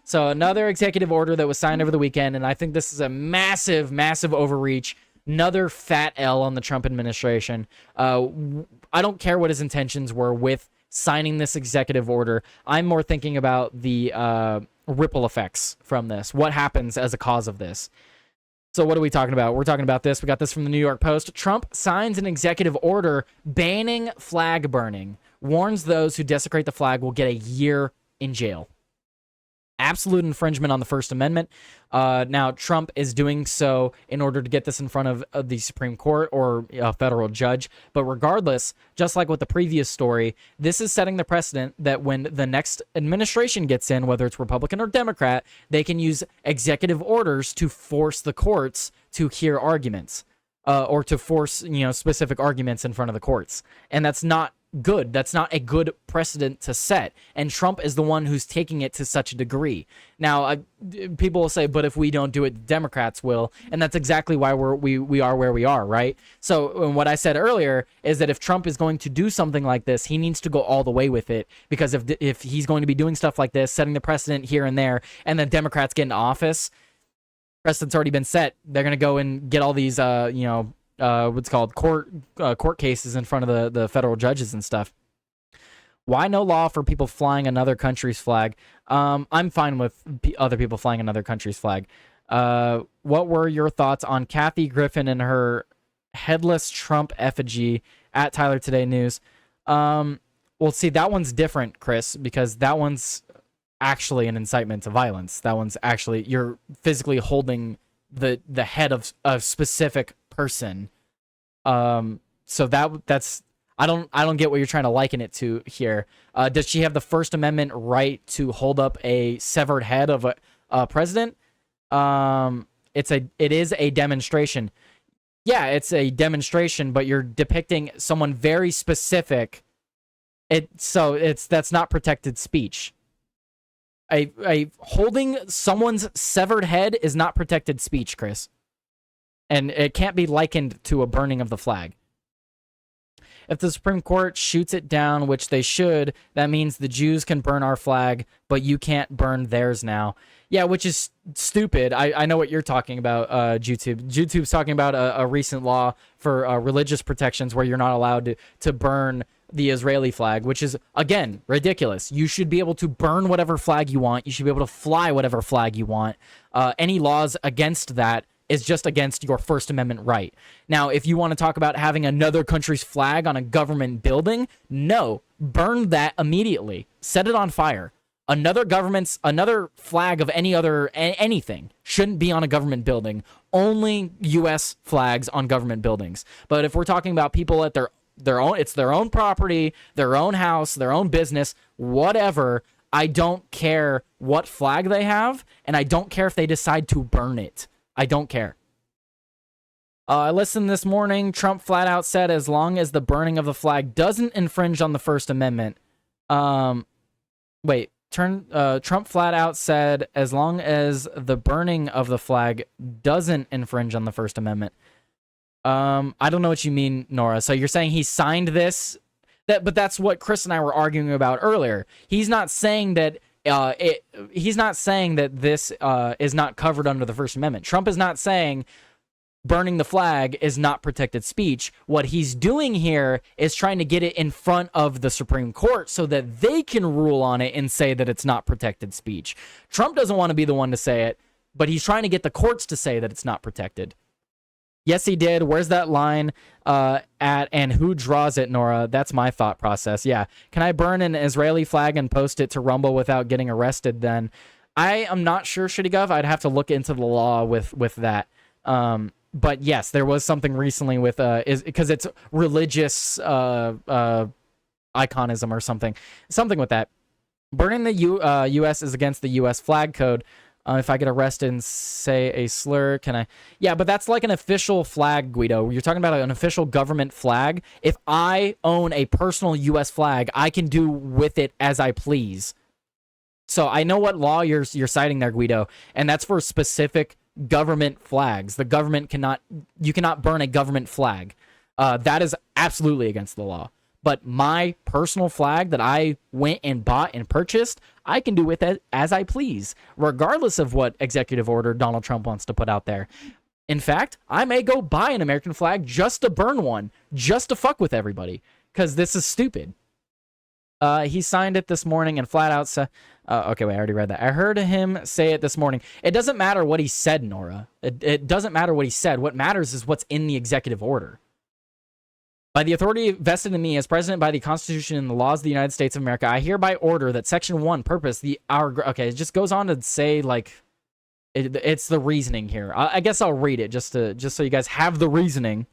So another executive order that was signed over the weekend, and I think this is a massive, massive overreach. Another fat L on the Trump administration. I don't care what his intentions were with signing this executive order. I'm more thinking about the ripple effects from this. What happens as a cause of this? So what are we talking about? We're talking about this. We got this from the New York Post. Trump signs an executive order banning flag burning. Warns those who desecrate the flag will get a year in jail. Absolute infringement on the First Amendment. Now, Trump is doing so in order to get this in front of the Supreme Court or a federal judge. But regardless, just like with the previous story, this is setting the precedent that when the next administration gets in, whether it's Republican or Democrat, they can use executive orders to force the courts to hear arguments or to force, specific arguments in front of the courts. And that's not good. That's not a good precedent to set. And Trump is the one who's taking it to such a degree. Now, people will say, but if we don't do it, the Democrats will. And that's exactly why we are where we are, right? So what I said earlier is that if Trump is going to do something like this, he needs to go all the way with it. Because if he's going to be doing stuff like this, setting the precedent here and there, and then Democrats get into office, precedent's already been set. They're going to go and get all these, what's called court cases in front of the federal judges and stuff. Why no law for people flying another country's flag? I'm fine with other people flying another country's flag. What were your thoughts on Kathy Griffin and her headless Trump effigy at Tyler Today News? Well, see, that one's different, Chris, because that one's actually an incitement to violence. That one's actually, you're physically holding the head of a specific person. So that's I don't get what you're trying to liken it to here. Does she have the First Amendment right to hold up a severed head of a president? It is a demonstration. Yeah, it's a demonstration, but you're depicting someone very specific. That's not protected speech. A holding someone's severed head is not protected speech, Chris. And it can't be likened to a burning of the flag. If the Supreme Court shoots it down, which they should, that means the Jews can burn our flag, but you can't burn theirs now. Yeah, which is stupid. I know what you're talking about, YouTube. YouTube's talking about a recent law for religious protections where you're not allowed to burn the Israeli flag, which is, again, ridiculous. You should be able to burn whatever flag you want. You should be able to fly whatever flag you want. Any laws against that is just against your First Amendment right. Now, if you want to talk about having another country's flag on a government building, no, burn that immediately. Set it on fire. Another flag of anything shouldn't be on a government building. Only U.S. flags on government buildings. But if we're talking about people at their own property, their own house, their own business, whatever, I don't care what flag they have, and I don't care if they decide to burn it. I don't care. I listened this morning. Trump flat out said as long as the burning of the flag doesn't infringe on the First Amendment. Trump flat out said as long as the burning of the flag doesn't infringe on the First Amendment. I don't know what you mean, Nora. So you're saying he signed this? But that's what Chris and I were arguing about earlier. He's not saying that he's not saying that this is not covered under the First Amendment. Trump is not saying burning the flag is not protected speech. What he's doing here is trying to get it in front of the Supreme Court so that they can rule on it and say that it's not protected speech. Trump doesn't want to be the one to say it, but he's trying to get the courts to say that it's not protected. Yes, he did. Where's that line and who draws it, Nora? That's my thought process. Yeah. Can I burn an Israeli flag and post it to Rumble without getting arrested then? I am not sure, Shitty Gov. I'd have to look into the law with that. But yes, there was something recently with because it's religious iconism or something with that. Burning the U.S. is against the U.S. flag code. If I get arrested and say a slur, can I? Yeah, but that's like an official flag, Guido. You're talking about an official government flag. If I own a personal U.S. flag, I can do with it as I please. So I know what law you're citing there, Guido, and that's for specific government flags. The government you cannot burn a government flag. That is absolutely against the law. But my personal flag that I went and bought and purchased, I can do with it as I please, regardless of what executive order Donald Trump wants to put out there. In fact, I may go buy an American flag just to burn one, just to fuck with everybody, because this is stupid. He signed it this morning and flat out said, okay, wait, I already read that. I heard him say it this morning. It doesn't matter what he said, Nora. It doesn't matter what he said. What matters is what's in the executive order. By the authority vested in me as president by the Constitution and the laws of the United States of America, I hereby order that Section 1, purpose, okay, it just goes on to say, like, it's the reasoning here. I guess I'll read it just so you guys have the reasoning.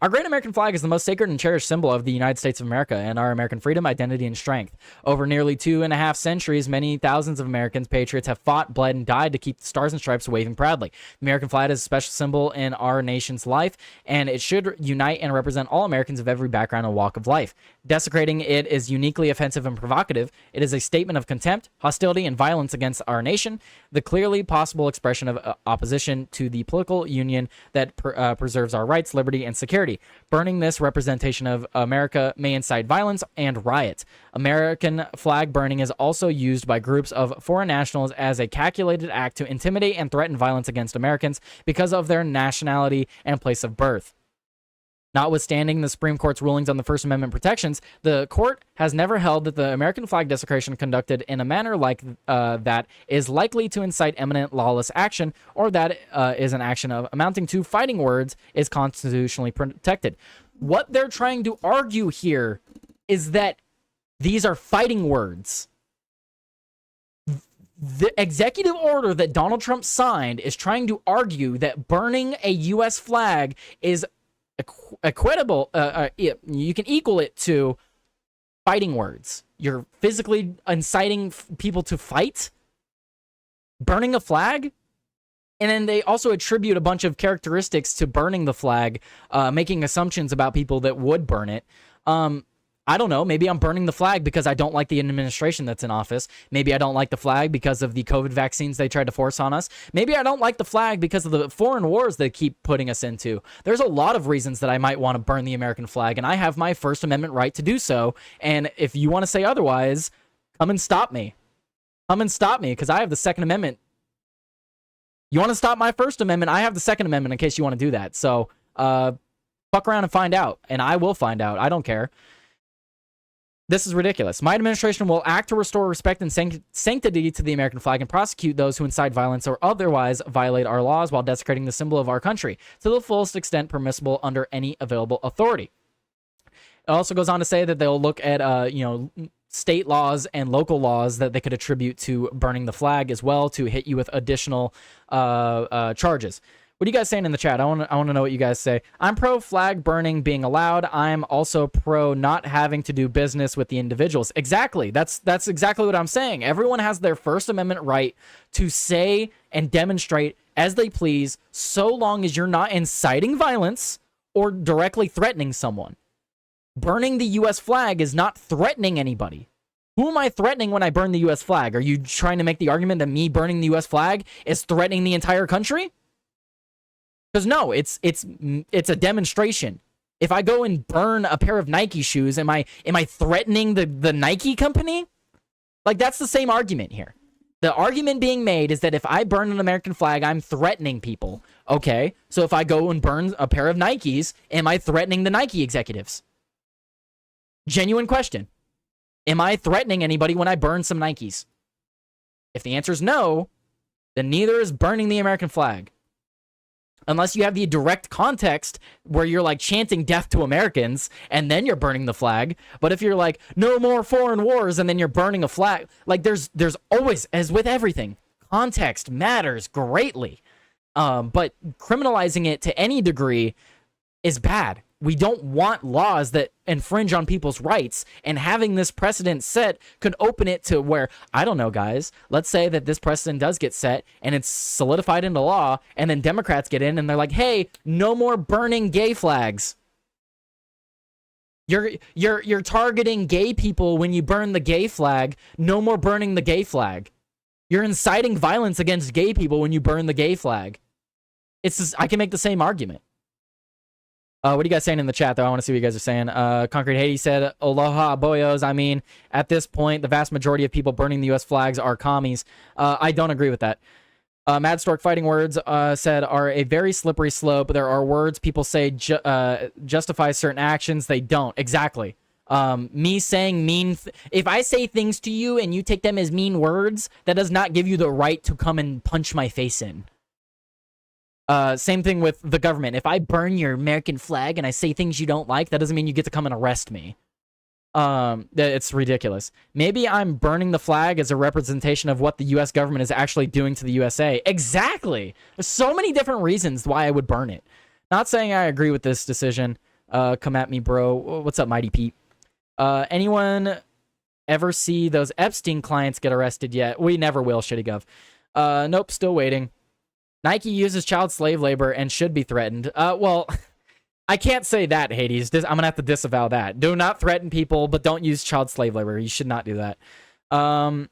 Our great American flag is the most sacred and cherished symbol of the United States of America and our American freedom, identity, and strength. Over nearly 2.5 centuries, many thousands of Americans, patriots, have fought, bled, and died to keep the stars and stripes waving proudly. The American flag is a special symbol in our nation's life, and it should unite and represent all Americans of every background and walk of life. Desecrating it is uniquely offensive and provocative. It is a statement of contempt, hostility, and violence against our nation, the clearly possible expression of opposition to the political union that preserves our rights, liberty, and security. Burning this representation of America may incite violence and riot. American flag burning is also used by groups of foreign nationals as a calculated act to intimidate and threaten violence against Americans because of their nationality and place of birth. Notwithstanding the Supreme Court's rulings on the First Amendment protections, the court has never held that the American flag desecration conducted in a manner like that is likely to incite imminent lawless action, or that is an action of amounting to fighting words is constitutionally protected. What they're trying to argue here is that these are fighting words. The executive order that Donald Trump signed is trying to argue that burning a U.S. flag is equitable. You can equal it to fighting words. You're physically inciting people to fight, burning a flag, and then they also attribute a bunch of characteristics to burning the flag, making assumptions about people that would burn it. I don't know. Maybe I'm burning the flag because I don't like the administration that's in office. Maybe I don't like the flag because of the COVID vaccines they tried to force on us. Maybe I don't like the flag because of the foreign wars they keep putting us into. There's a lot of reasons that I might want to burn the American flag, and I have my First Amendment right to do so. And if you want to say otherwise, come and stop me. Come and stop me, because I have the Second Amendment. You want to stop my First Amendment? I have the Second Amendment in case you want to do that. So, fuck around and find out. And I will find out. I don't care. This is ridiculous. My administration will act to restore respect and sanctity to the American flag and prosecute those who incite violence or otherwise violate our laws while desecrating the symbol of our country to the fullest extent permissible under any available authority. It also goes on to say that they'll look at, state laws and local laws that they could attribute to burning the flag as well to hit you with additional charges. What are you guys saying in the chat? I want to know what you guys say. I'm pro flag burning being allowed. I'm also pro not having to do business with the individuals. Exactly. That's exactly what I'm saying. Everyone has their First Amendment right to say and demonstrate as they please, so long as you're not inciting violence or directly threatening someone. Burning the U.S. flag is not threatening anybody. Who am I threatening when I burn the U.S. flag? Are you trying to make the argument that me burning the U.S. flag is threatening the entire country? Because no, it's a demonstration. If I go and burn a pair of Nike shoes, am I threatening the Nike company? Like, that's the same argument here. The argument being made is that if I burn an American flag, I'm threatening people. Okay, so if I go and burn a pair of Nikes, am I threatening the Nike executives? Genuine question. Am I threatening anybody when I burn some Nikes? If the answer is no, then neither is burning the American flag. Unless you have the direct context where you're like chanting death to Americans and then you're burning the flag. But if you're like, no more foreign wars, and then you're burning a flag, like there's always, as with everything, context matters greatly. But criminalizing it to any degree is bad. We don't want laws that infringe on people's rights, and having this precedent set could open it to where, I don't know, guys, let's say that this precedent does get set and it's solidified into law, and then Democrats get in and they're like, hey, no more burning gay flags. You're targeting gay people when you burn the gay flag. No more burning the gay flag. You're inciting violence against gay people when you burn the gay flag. It's just, I can make the same argument. What are you guys saying in the chat, though? I want to see what you guys are saying. Concrete Haiti said, Aloha, boyos. I mean, at this point, the vast majority of people burning the U.S. flags are commies. I don't agree with that. Mad Stork Fighting Words said, are a very slippery slope. There are words people say justify certain actions. They don't. Exactly. Me saying mean... if I say things to you and you take them as mean words, that does not give you the right to come and punch my face in. Same thing with the government. If I burn your American flag and I say things you don't like, that doesn't mean you get to come and arrest me. It's ridiculous. Maybe I'm burning the flag as a representation of what the U.S. government is actually doing to the USA. Exactly. There's so many different reasons why I would burn it. Not saying I agree with this decision. Come at me, bro. What's up, Mighty Pete? Anyone ever see those Epstein clients get arrested yet? We never will, Shitty Gov. Nope, still waiting. Nike uses child slave labor and should be threatened. Well, I can't say that, Hades. I'm going to have to disavow that. Do not threaten people, but don't use child slave labor. You should not do that. No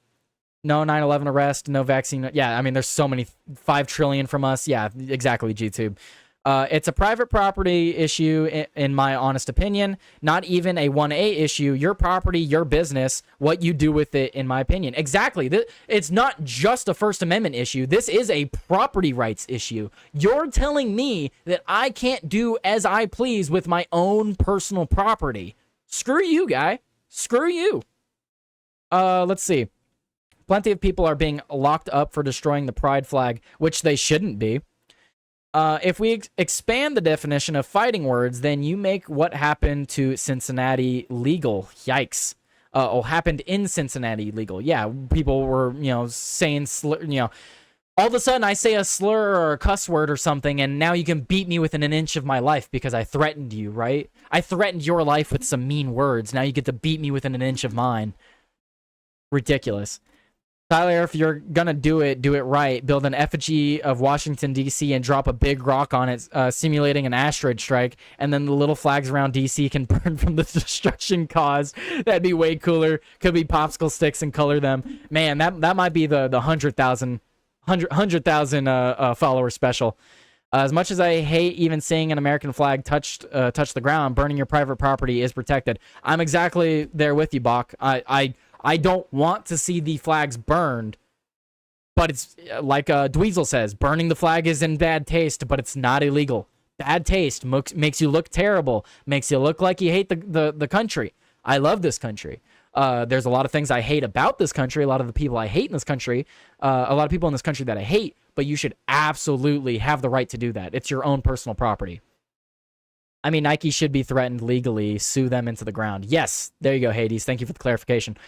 9/11 arrest, no vaccine. Yeah, I mean, there's so many. 5 trillion from us. Yeah, exactly, GTube. It's a private property issue, in my honest opinion. Not even a 1A issue. Your property, your business, what you do with it, in my opinion. Exactly. It's not just a First Amendment issue. This is a property rights issue. You're telling me that I can't do as I please with my own personal property. Screw you, guy. Screw you. Let's see. Plenty of people are being locked up for destroying the pride flag, which they shouldn't be. If we expand the definition of fighting words, then you make what happened to Cincinnati legal. Yikes. Happened in Cincinnati legal. Yeah, people were, saying, all of a sudden I say a slur or a cuss word or something, and now you can beat me within an inch of my life because I threatened you, right? I threatened your life with some mean words. Now you get to beat me within an inch of mine. Ridiculous. Tyler, if you're gonna do it right. Build an effigy of Washington, D.C. and drop a big rock on it, simulating an asteroid strike, and then the little flags around D.C. can burn from the destruction caused. That'd be way cooler. Could be popsicle sticks and color them. Man, that might be the 100,000 follower special. As much as I hate even seeing an American flag touch the ground, burning your private property is protected. I'm exactly there with you, Bach. I don't want to see the flags burned, but it's like Dweezil says, burning the flag is in bad taste, but it's not illegal. Bad taste makes you look terrible, makes you look like you hate the country. I love this country. There's a lot of things I hate about this country, a lot of the people I hate in this country, a lot of people in this country that I hate, but you should absolutely have the right to do that. It's your own personal property. I mean, Nike should be threatened legally. Sue them into the ground. Yes, there you go, Hades. Thank you for the clarification.